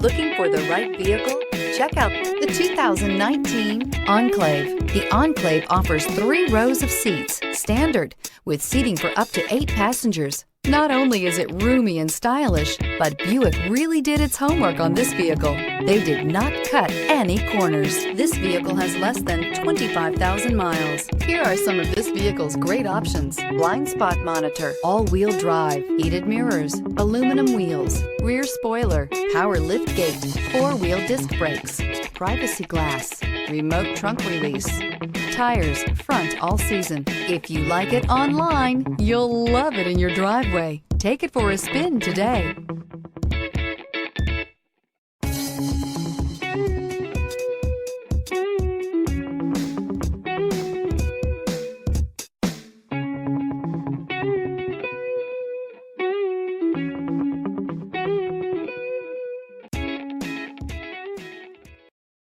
Looking for the right vehicle? Check out the 2019 Enclave. The Enclave offers 3 rows of seats, standard, with seating for up to 8 passengers. Not only is it roomy and stylish, but Buick really did its homework on this vehicle. They did not cut any corners. This vehicle has less than 25,000 miles. Here are some of this vehicle's great options: blind spot monitor, all-wheel drive, heated mirrors, aluminum wheels, rear spoiler, power lift gate, 4-wheel disc brakes, privacy glass, remote trunk release, tires front all season. If you like it online, you'll love it in your driveway. Take it for a spin today.